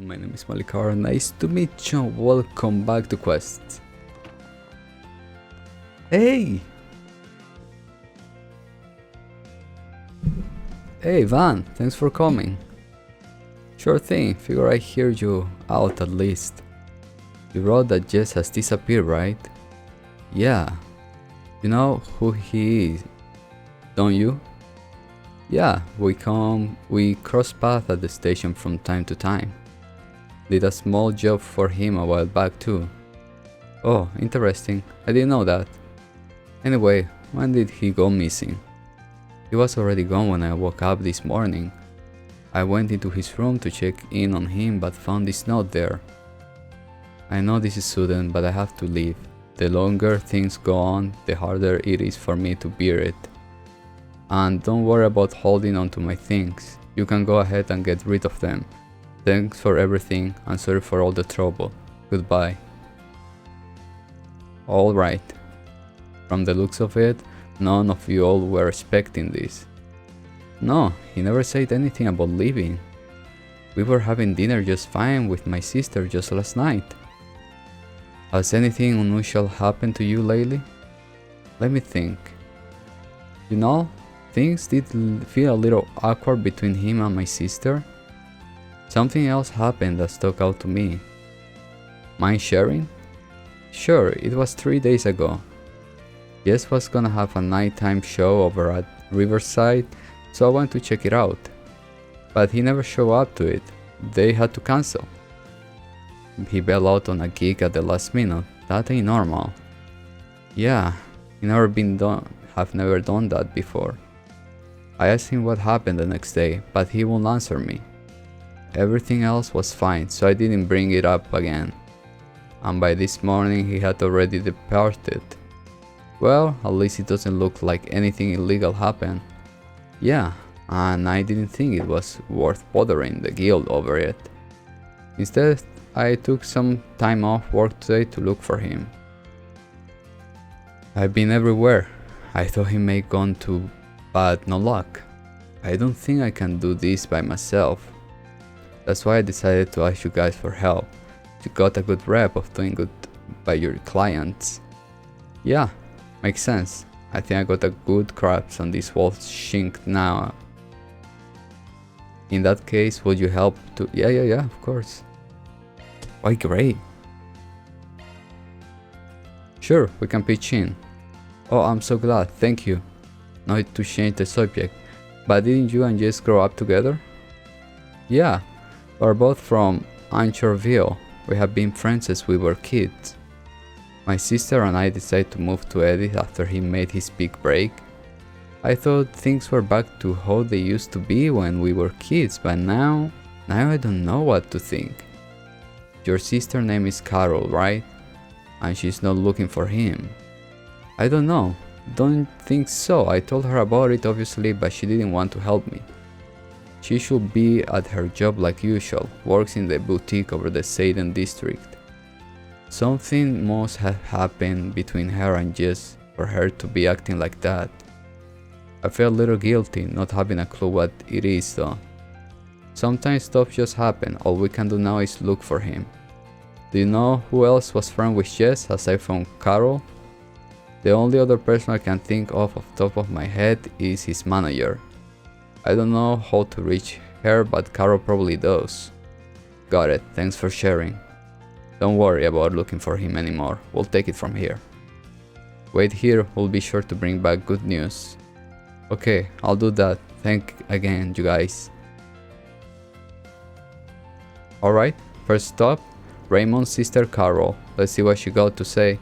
my name is Malikar, nice to meet you, welcome back to Quests. Hey! Hey Van, thanks for coming. Sure thing, figure I hear you out at least. You wrote that Jess has disappeared, right? Yeah. You know who he is, don't you? Yeah, we cross paths at the station from time to time. Did a small job for him a while back too. Oh, interesting, I didn't know that. Anyway, when did he go missing? He was already gone when I woke up this morning. I went into his room to check in on him but found this note there. I know this is sudden, but I have to leave. The longer things go on, the harder it is for me to bear it. And don't worry about holding on to my things. You can go ahead and get rid of them. Thanks for everything and sorry for all the trouble. Goodbye. Alright. From the looks of it, none of you all were expecting this. No, he never said anything about leaving. We were having dinner just fine with my sister just last night. Has anything unusual happened to you lately? Let me think. You know, things did feel a little awkward between him and my sister. Something else happened that stuck out to me. Mind sharing? Sure, it was 3 days ago. Jess was gonna have a nighttime show over at Riverside, so I went to check it out. But he never showed up to it. They had to cancel. He bailed out on a gig at the last minute. That ain't normal. Yeah, have never done that before. I asked him what happened the next day, but he won't answer me. Everything else was fine, so I didn't bring it up again. And by this morning he had already departed. Well, at least it doesn't look like anything illegal happened. Yeah, and I didn't think it was worth bothering the guild over it. Instead, I took some time off work today to look for him. I've been everywhere. I thought he may have gone to bad no luck. I don't think I can do this by myself. That's why I decided to ask you guys for help. You got a good rep of doing good by your clients. Yeah, makes sense. I think I got a good grasp on this whole shink now. In that case, would you help to... Yeah, of course. Why, great. Sure, we can pitch in. Oh, I'm so glad, thank you. Not to change the subject, but didn't you and Jess grow up together? Yeah, we're both from Anchorville. We have been friends since we were kids. My sister and I decided to move to Eddie after he made his big break. I thought things were back to how they used to be when we were kids, but now I don't know what to think. Your sister's name is Carol, right? And she's not looking for him. I don't know. Don't think so. I told her about it obviously, but she didn't want to help me. She should be at her job like usual, works in the boutique over the Satan district. Something must have happened between her and Jess for her to be acting like that. I feel a little guilty not having a clue what it is though. Sometimes stuff just happen, all we can do now is look for him. Do you know who else was friends with Jess aside from Carol? The only other person I can think of off the top of my head is his manager. I don't know how to reach her, but Carol probably does. Got it, thanks for sharing. Don't worry about looking for him anymore, we'll take it from here. Wait here, we'll be sure to bring back good news. Okay, I'll do that, thank again you guys. Alright, first stop, Raymond's sister Carol. Let's see what she got to say.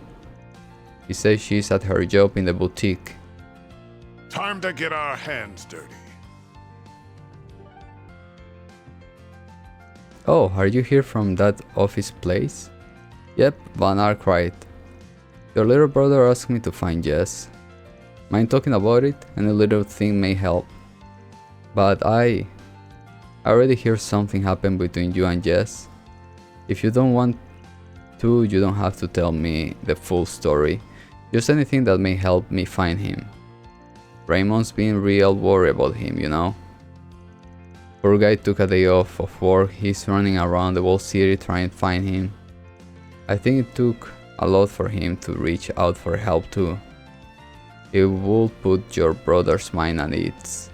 She says she's at her job in the boutique. Time to get our hands dirty. Oh, are you here from that office place? Yep, Van Arkwright. Your little brother asked me to find Jess. Mind talking about it? Any little thing may help. But I already hear something happened between you and Jess. If you don't want to, you don't have to tell me the full story. Just anything that may help me find him. Raymond's been real worried about him, you know. Poor guy took a day off of work, he's running around the whole city trying to find him. I think it took a lot for him to reach out for help too. It would put your brother's mind at ease.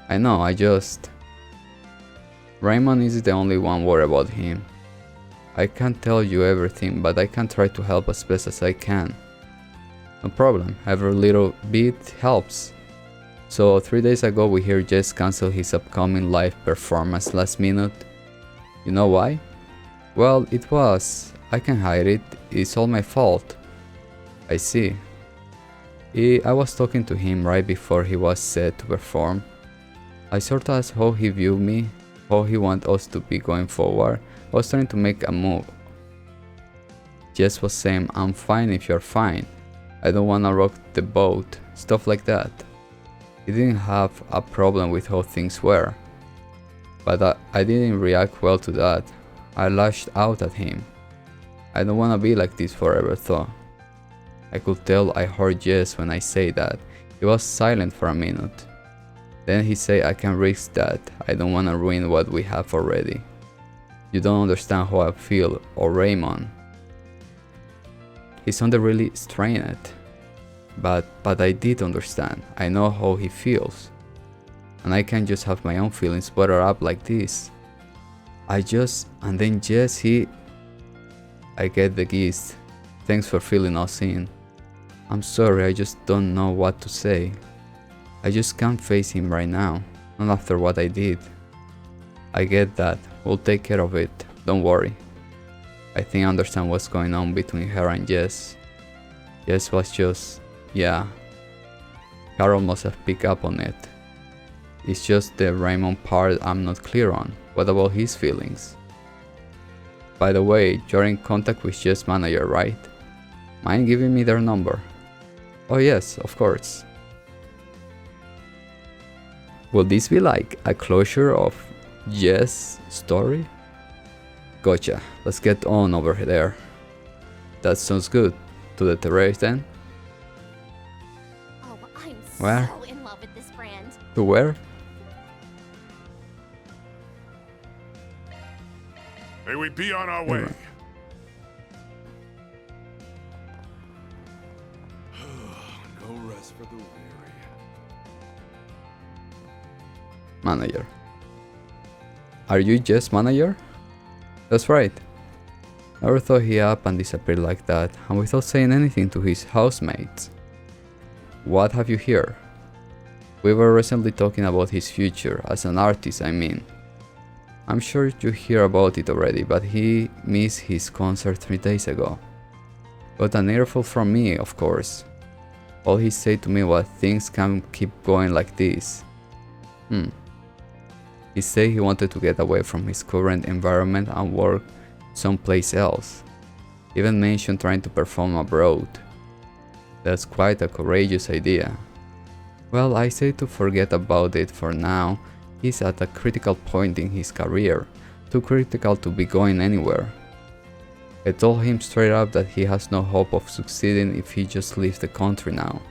I know, Raymond is the only one worried about him. I can't tell you everything, but I can try to help as best as I can. No problem, every little bit helps. So 3 days ago we hear Jess cancel his upcoming live performance last minute. You know why? Well, I can hide it, it's all my fault. I see. I was talking to him right before he was set to perform. I sort of asked how he viewed me, how he wants us to be going forward. I was trying to make a move. Jess was saying, I'm fine if you're fine. I don't wanna rock the boat, stuff like that. He didn't have a problem with how things were. But I didn't react well to that. I lashed out at him. I don't wanna be like this forever though. I could tell I heard Jess when I say that. He was silent for a minute. Then he said, I can't risk that. I don't wanna ruin what we have already. You don't understand how I feel, or Raymond. He sounded really strained. But I did understand. I know how he feels. And I can't just have my own feelings bottled up like this. And then Jess, I get the gist. Thanks for filling us in. I'm sorry, I just don't know what to say. I just can't face him right now, not after what I did. I get that, we'll take care of it, don't worry. I think I understand what's going on between her and Jess. Jess was just, yeah. Carol must have picked up on it. It's just the Raymond part I'm not clear on. What about his feelings? By the way, you're in contact with Jess' manager, right? Mind giving me their number? Oh yes, of course. Will this be like a closure of Jess' story? Gotcha, let's get on over there. That sounds good. To the terrace then? Oh, I'm Where? so in love with this brand. To where? May we be on our way. No rest for the weary. Manager. Are you Jess' manager? That's right. Never thought he up and disappeared like that, and without saying anything to his housemates. What have you here? We were recently talking about his future, as an artist I mean. I'm sure you hear about it already, but he missed his concert 3 days ago. Got an earful from me, of course. All he said to me was things can't keep going like this. He said he wanted to get away from his current environment and work someplace else. Even mentioned trying to perform abroad. That's quite a courageous idea. Well, I say to forget about it for now. He's at a critical point in his career, too critical to be going anywhere. I told him straight up that he has no hope of succeeding if he just leaves the country now.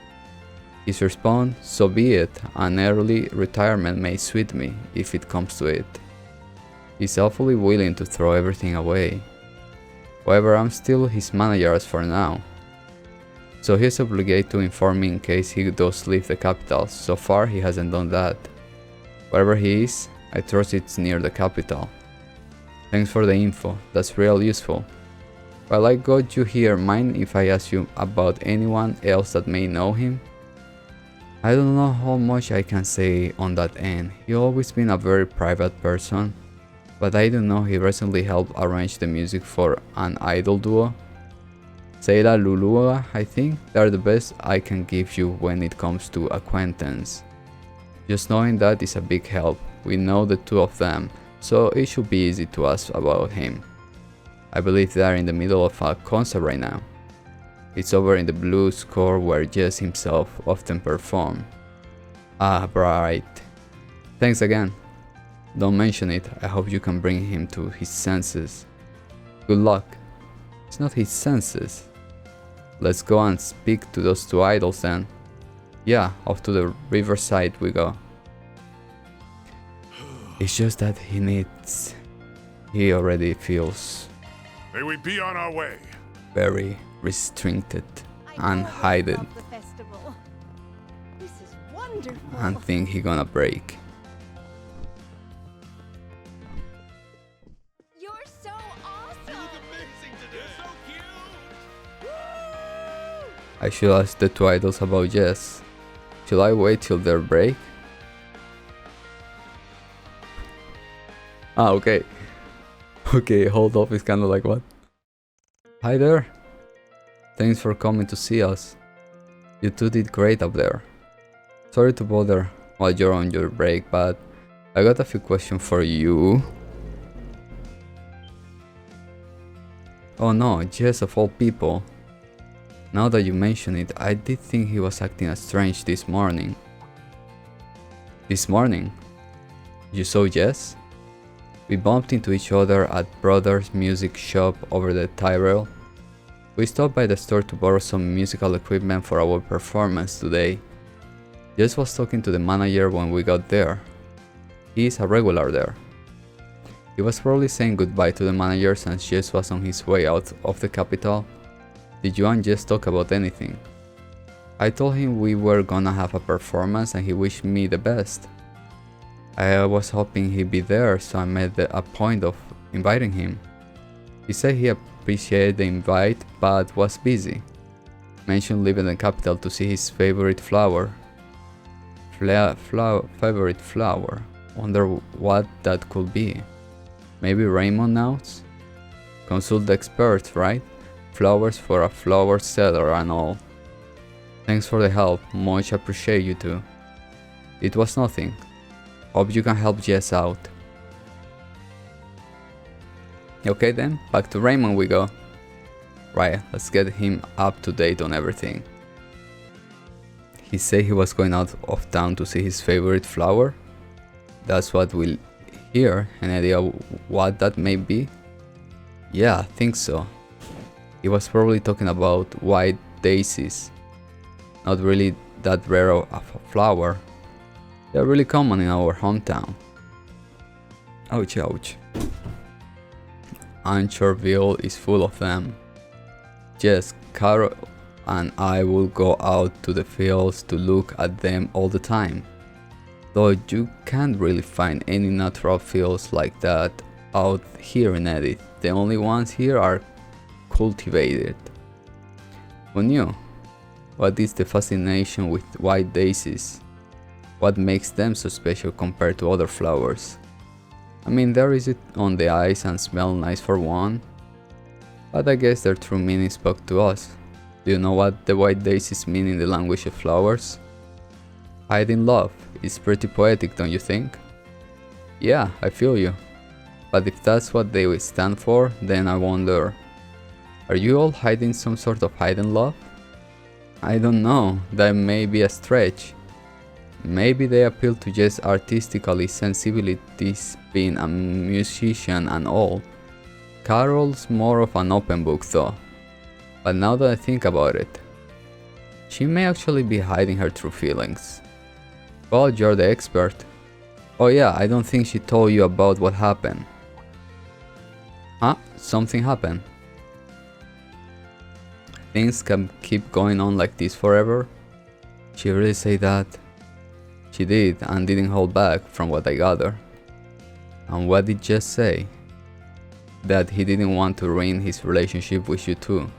His response, so be it, an early retirement may suit me if it comes to it. He's awfully willing to throw everything away. However, I'm still his manager as for now. So he's obligated to inform me in case he does leave the capital. So far he hasn't done that. Wherever he is, I trust it's near the capital. Thanks for the info, that's real useful. While I got you here, mind if I ask you about anyone else that may know him? I don't know how much I can say on that end. He's always been a very private person, but I do know he recently helped arrange the music for an idol duo. Seila Lulua, I think, they're the best I can give you when it comes to acquaintance. Just knowing that is a big help. We know the two of them, so it should be easy to ask about him. I believe they are in the middle of a concert right now. It's over in the blue score where Jess himself often performs. Ah, right. Thanks again. Don't mention it, I hope you can bring him to his senses. Good luck. It's not his senses. Let's go and speak to those two idols then. Yeah, off to the riverside we go. It's just that he already feels May we be on our way. very restricted I and always hidden love the festival. This is wonderful. and think he gonna break. You're so awesome. I should ask the two idols about Jess. Should I wait till their break? Ah, okay. Okay, hold off is kinda like what? Hi there. Thanks for coming to see us. You two did great up there. Sorry to bother while you're on your break, but I got a few questions for you. Oh no, Jess of all people. Now that you mention it, I did think he was acting strange this morning. This morning? You saw Jess? We bumped into each other at Brothers Music Shop over the Tyrell. We stopped by the store to borrow some musical equipment for our performance today. Jess was talking to the manager when we got there. He is a regular there. He was probably saying goodbye to the manager since Jess was on his way out of the capital. Did you and Jess talk about anything? I told him we were gonna have a performance and he wished me the best. I was hoping he'd be there, so I made a point of inviting him. He said he appreciated the invite but was busy. Mentioned leaving the capital to see his favorite flower. Favorite flower. Wonder what that could be. Maybe Raymond knows? Consult the experts, right? Flowers for a flower seller and all. Thanks for the help, much appreciate you too. It was nothing. Hope you can help Jess out. Okay then, back to Raymond we go. Right, let's get him up to date on everything. He said he was going out of town to see his favorite flower. That's what we'll hear. Any idea what that may be? Yeah, I think so. He was probably talking about white daisies. Not really that rare of a flower. They're really common in our hometown. Ouch, ouch. Anchorville is full of them. Jess, Carol and I will go out to the fields to look at them all the time. Though you can't really find any natural fields like that out here in Edith. The only ones here are cultivated. Who knew? What is the fascination with white daisies? What makes them so special compared to other flowers? I mean, there is it on the eyes and smell nice for one, but I guess their true meaning spoke to us. Do you know what the white daisies mean in the language of flowers? Hiding love. It's pretty poetic, don't you think? Yeah, I feel you. But if that's what they stand for, then I wonder, are you all hiding some sort of hidden love? I don't know, that may be a stretch. Maybe they appeal to Jess' artistically sensibilities, being a musician and all. Carol's more of an open book though. But now that I think about it, she may actually be hiding her true feelings. Well, you're the expert. Oh yeah, I don't think she told you about what happened. Huh? Something happened? Things can keep going on like this forever? She really said that? She did, and didn't hold back from what I gather. And what did Jess say? That he didn't want to ruin his relationship with you too.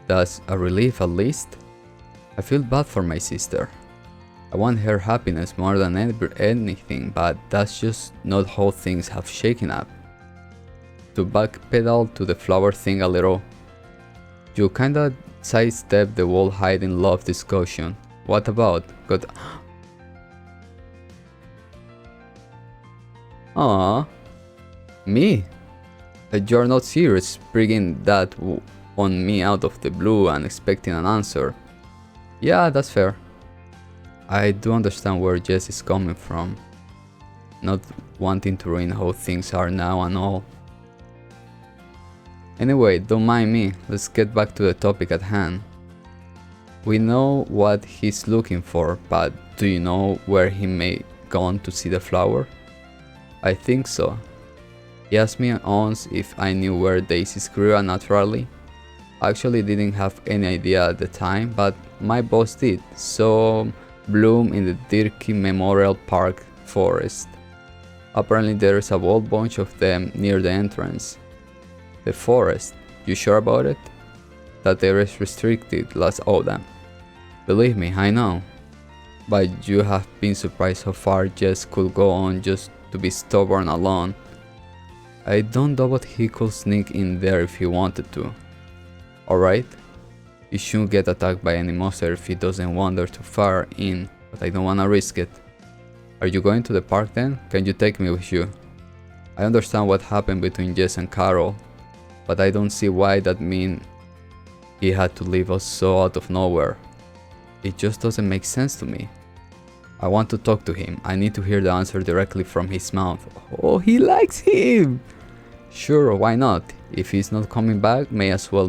That's a relief at least. I feel bad for my sister. I want her happiness more than anything, but that's just not how things have shaken up. To backpedal to the flower thing a little, you kinda sidestep the whole hiding love discussion. What about? Got Aww. Me? You're not serious bringing that on me out of the blue and expecting an answer. Yeah, that's fair. I do understand where Jess is coming from. Not wanting to ruin how things are now and all. Anyway, don't mind me, let's get back to the topic at hand. We know what he's looking for, but do you know where he may gone to see the flower? I think so. He asked me once if I knew where daisies grew naturally. I actually didn't have any idea at the time, but my boss did. So bloom in the Dirky Memorial Park forest. Apparently there is a whole bunch of them near the entrance. The forest, you sure about it? That area is restricted, let's owe them. Believe me, I know. But you have been surprised how far Jess could go on just to be stubborn alone. I don't doubt he could sneak in there if he wanted to. Alright? He shouldn't get attacked by any monster if he doesn't wander too far in, but I don't wanna risk it. Are you going to the park then? Can you take me with you? I understand what happened between Jess and Carol, but I don't see why that means he had to leave us so out of nowhere. It just doesn't make sense to me. I want to talk to him. I need to hear the answer directly from his mouth. Oh, he likes him! Sure, why not? If he's not coming back, may as well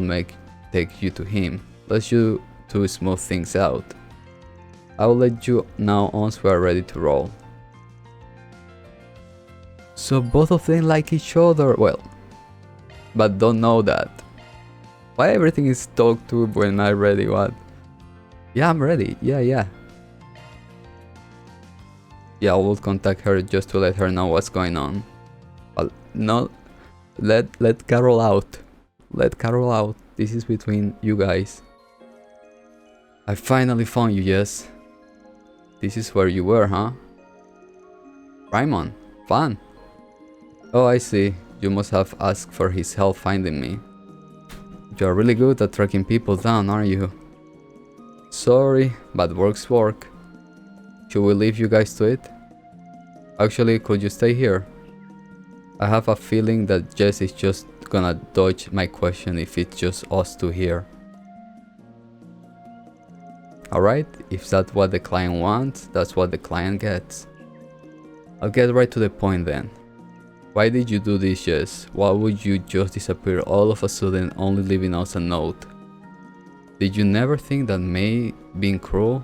take you to him. Let's you two smooth things out. I will let you know once we are ready to roll. So both of them like each other, well, but don't know that. Why everything is talked to when I'm ready, what? Yeah, I'm ready, yeah. Yeah, I will contact her just to let her know what's going on. But no, let Carol out. Let Carol out. This is between you guys. I finally found you, Jess. This is where you were, huh? Raymond, fun. Oh, I see. You must have asked for his help finding me. You're really good at tracking people down, aren't you? Sorry, but work's work. Should we leave you guys to it? Actually, could you stay here? I have a feeling that Jess is just gonna dodge my question if it's just us two here. Alright, if that's what the client wants, that's what the client gets. I'll get right to the point then. Why did you do this, Jess? Why would you just disappear all of a sudden, only leaving us a note? Did you never think that May being cruel?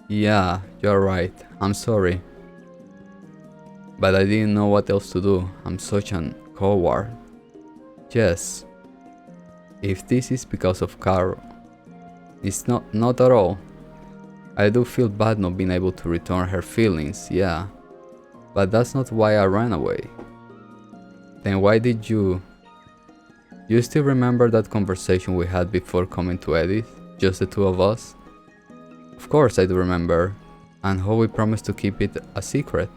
Yeah, you're right. I'm sorry. But I didn't know what else to do. I'm such an coward. Jess, if this is because of Carol, it's not at all. I do feel bad not being able to return her feelings, yeah. But that's not why I ran away. Then why did you... You still remember that conversation we had before coming to Edith? Just the two of us? Of course I do remember. And how we promised to keep it a secret.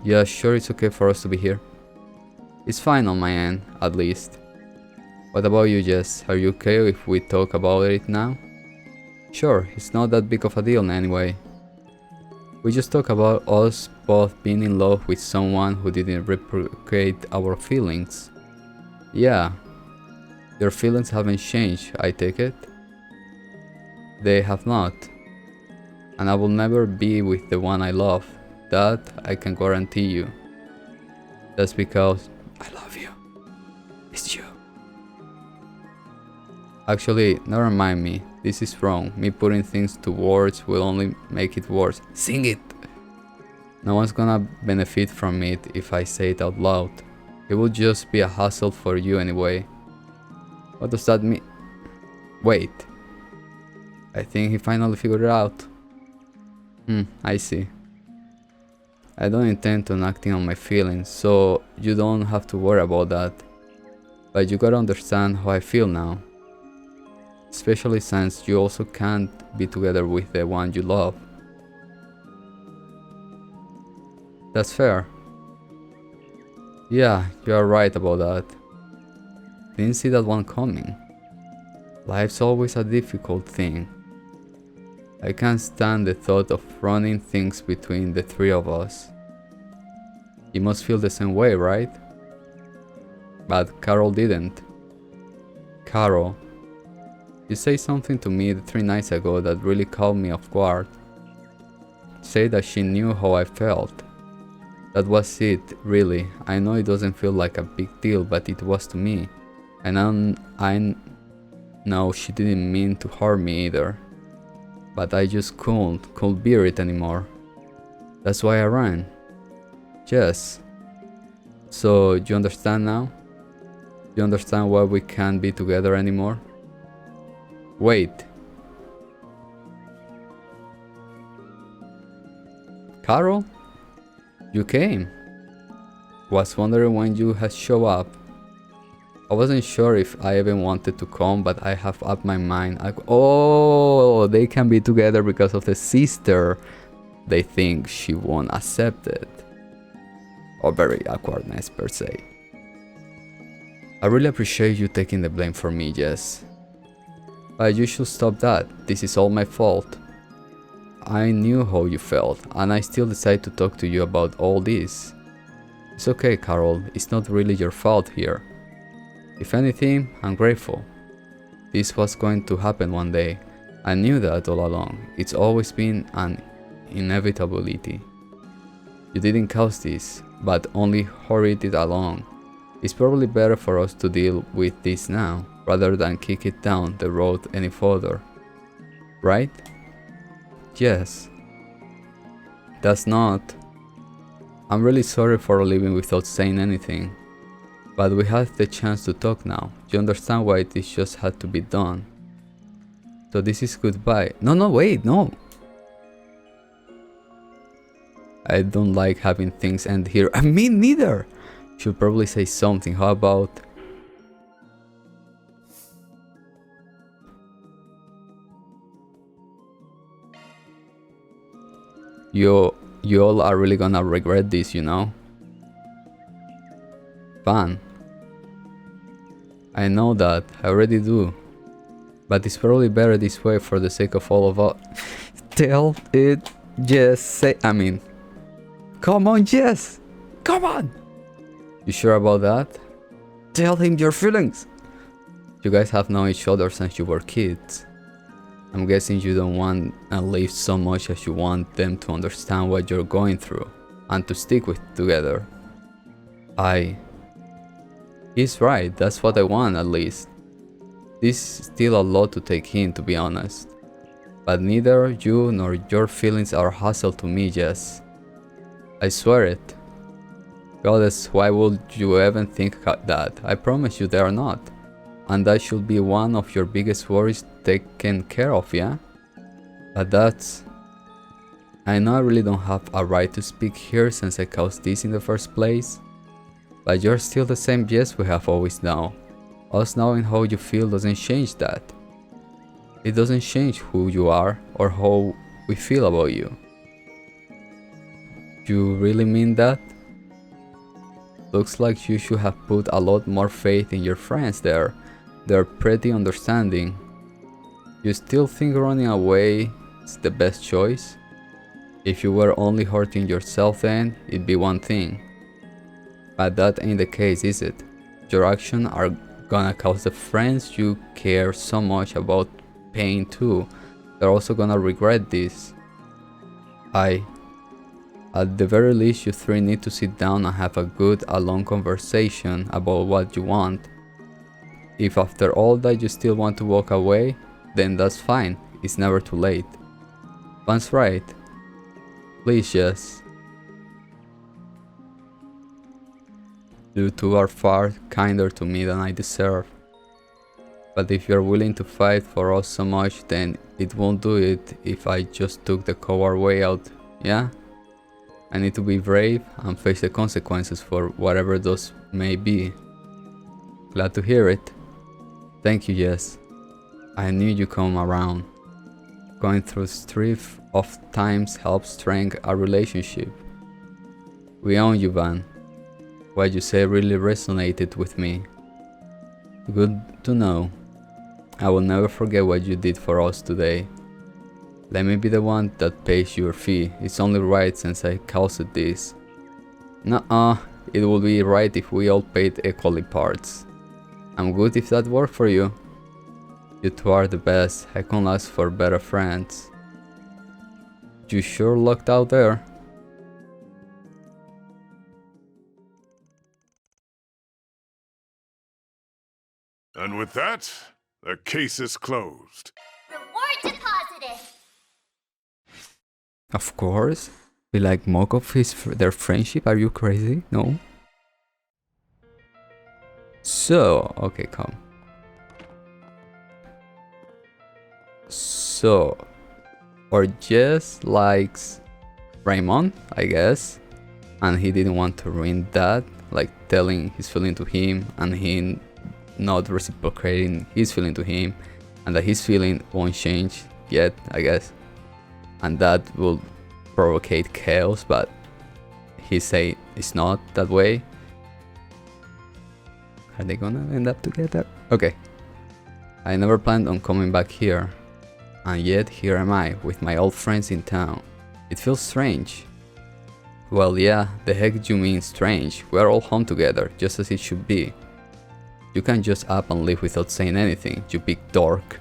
Yeah, sure, it's okay for us to be here. It's fine on my end, at least. What about you, Jess? Are you okay if we talk about it now? Sure, it's not that big of a deal anyway. We just talk about us both being in love with someone who didn't reciprocate our feelings. Yeah. Your feelings haven't changed, I take it? They have not. And I will never be with the one I love. That I can guarantee you. That's because I love you. It's you. Actually, never mind me. This is wrong. Me putting things to words will only make it worse. Sing it! No one's gonna benefit from it if I say it out loud. It will just be a hassle for you anyway. What does that mean? Wait. I think he finally figured it out. I see. I don't intend on acting on my feelings, so you don't have to worry about that. But you gotta understand how I feel now. Especially since you also can't be together with the one you love. That's fair. Yeah, you are right about that. Didn't see that one coming. Life's always a difficult thing. I can't stand the thought of running things between the three of us. You must feel the same way, right? But Carol didn't. Carol, you say something to me 3 nights ago that really caught me off guard. Say that she knew how I felt. That was it, really. I know it doesn't feel like a big deal, but it was to me. And I know she didn't mean to hurt me either. But I just couldn't bear it anymore. That's why I ran. Jess. So, you understand now? You understand why we can't be together anymore? Wait. Carol? You came. Was wondering when you had show up. I wasn't sure if I even wanted to come, but I have up my mind. Oh, they can be together because of the sister. They think she won't accept it. Or very awkwardness per se. I really appreciate you taking the blame for me, Jess. But you should stop that. This is all my fault. I knew how you felt, and I still decided to talk to you about all this. It's okay, Carol. It's not really your fault here. If anything, I'm grateful. This was going to happen one day. I knew that all along. It's always been an inevitability. You didn't cause this, but only hurried it along. It's probably better for us to deal with this now, rather than kick it down the road any further. Right? Yes. That's not. I'm really sorry for leaving without saying anything. But we have the chance to talk now. You understand why this just had to be done. So this is goodbye. No, wait, no. I don't like having things end here. Me neither. Should probably say something. How about... You all are really gonna regret this, you know? Fun. I know that, I already do. But it's probably better this way for the sake of all of us. Tell it, Jess. Come on, Jess. Come on. You sure about that? Tell him your feelings. You guys have known each other since you were kids. I'm guessing you don't want to leave so much as you want them to understand what you're going through and to stick with together. He's right, that's what I want at least. This is still a lot to take in, to be honest. But neither you nor your feelings are hassle to me, Jess. I swear it. Goddess, why would you even think that? I promise you they are not. And that should be one of your biggest worries taken care of, yeah? But that's... I know I really don't have a right to speak here since I caused this in the first place. But you're still the same Jess we have always known. Us knowing how you feel doesn't change that. It doesn't change who you are or how we feel about you. You really mean that? Looks like you should have put a lot more faith in your friends there. They're pretty understanding. You still think running away is the best choice? If you were only hurting yourself then, it'd be one thing. But that ain't the case, is it? Your actions are gonna cause the friends you care so much about pain too. They're also gonna regret this. At the very least, you three need to sit down and have a good, long conversation about what you want. If after all that you still want to walk away, then that's fine. It's never too late. Van's right. Please, Jess. You two are far kinder to me than I deserve. But if you're willing to fight for us so much, then it won't do it if I just took the coward way out, yeah? I need to be brave and face the consequences for whatever those may be. Glad to hear it. Thank you, Jess. I knew you'd come around. Going through strife of times helps strengthen our relationship. We own you, Van. What you say really resonated with me. Good to know. I will never forget what you did for us today. Let me be the one that pays your fee. It's only right since I caused this. Nuh-uh, it would be right if we all paid equally parts. I'm good if that worked for you. You two are the best. I can't ask for better friends. You sure lucked out there. And with that, the case is closed. Reward deposited. Of course. Be like mock of their friendship? Are you crazy? No. So, okay, come. So, or Jess likes Raymond, I guess, and he didn't want to ruin that, like telling his feeling to him and he not reciprocating his feeling to him, and that his feeling won't change yet, I guess, and that will provocate chaos, but he say it's not that way. Are they gonna end up together? Okay. I never planned on coming back here, and yet here am I with my old friends in town. It feels strange. Well, yeah, the heck you mean strange? We're all home together, just as it should be. You can't just up and leave without saying anything, you big dork.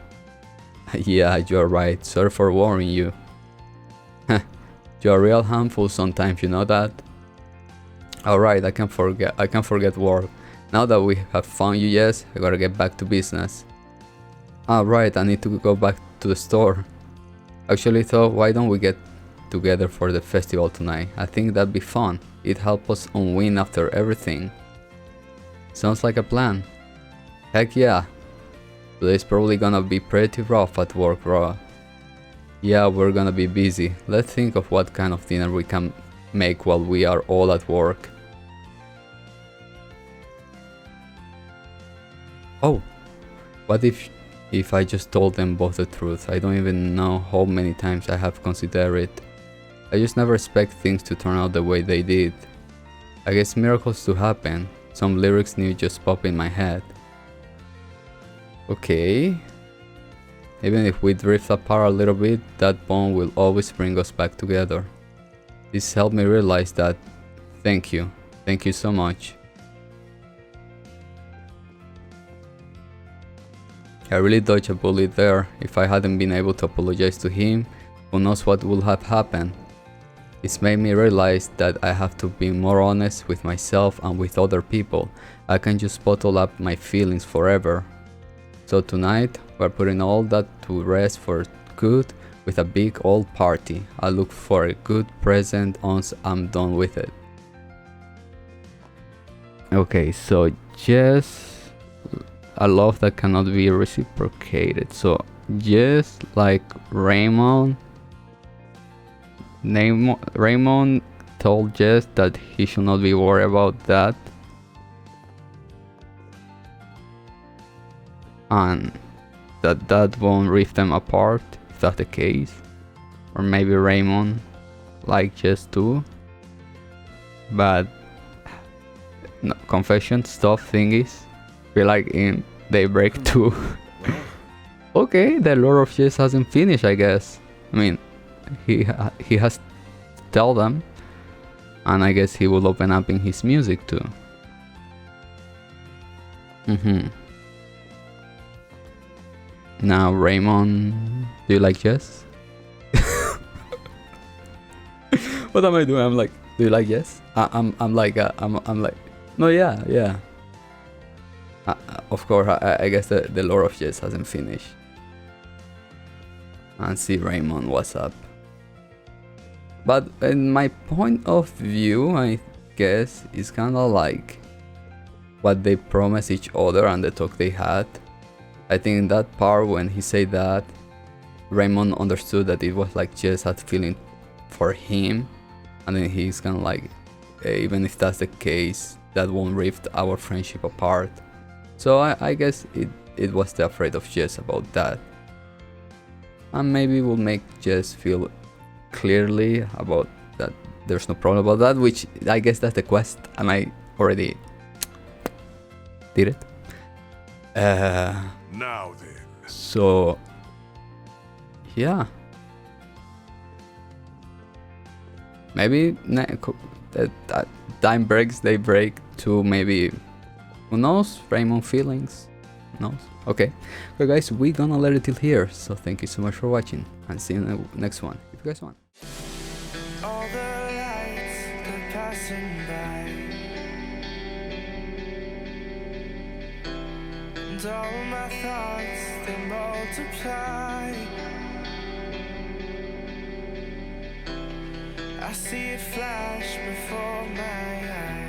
Yeah, you're right, sorry for worrying you. You're a real handful sometimes, you know that? Alright, I can forget work. Now that we have found you, Jess, I gotta get back to business. Right, I need to go back to the store. Actually thought, why don't we get together for the festival tonight? I think that'd be fun. It'd help us unwind after everything. Sounds like a plan. Heck yeah. Today's probably gonna be pretty rough at work, bro. Yeah, we're gonna be busy. Let's think of what kind of dinner we can make while we are all at work. Oh, what if I just told them both the truth? I don't even know how many times I have considered it. I just never expect things to turn out the way they did. I guess miracles do happen. Some lyrics new just pop in my head. Okay. Even if we drift apart a little bit, that bond will always bring us back together. This helped me realize that. Thank you. Thank you so much. I really dodged a bullet there. If I hadn't been able to apologize to him, who knows what would have happened. It's made me realize that I have to be more honest with myself and with other people. I can't just bottle up my feelings forever. So tonight, we're putting all that to rest for good with a big old party. I look for a good present once I'm done with it. Okay, so Jess, a love that cannot be reciprocated. So Jess like Raymond. Raymond told Jess that he should not be worried about that, and that won't rift them apart, if that's the case. Or maybe Raymond like Jess too, but no, confession stuff thingies feel like in Daybreak 2. Okay, the lore of Jess hasn't finished, I guess. I mean, he has to tell them, and I guess he will open up in his music too. Now Raymond, do you like Jess? What am I doing? I'm like, do you like Jess? I'm like, no, yeah. Of course, I guess the lore of Jess hasn't finished. And see Raymond, what's up? But in my point of view, I guess it's kind of like what they promised each other and the talk they had. I think in that part when he said that, Raymond understood that it was like Jess had feeling for him, and then he's kind of like, even if that's the case, that won't rift our friendship apart. So I guess it was the afraid of Jess about that. And maybe will make Jess feel clearly about that there's no problem about that, which I guess that's the quest, and I already did it. Now then. So yeah, maybe that time breaks, they break to maybe, who knows, Raymond feelings, who knows. Okay guys, we're gonna let it till here, so thank you so much for watching, and see you in the next one if you guys want. All the lights, they're passing by, and all my thoughts, they multiply. I see it flash before my eyes.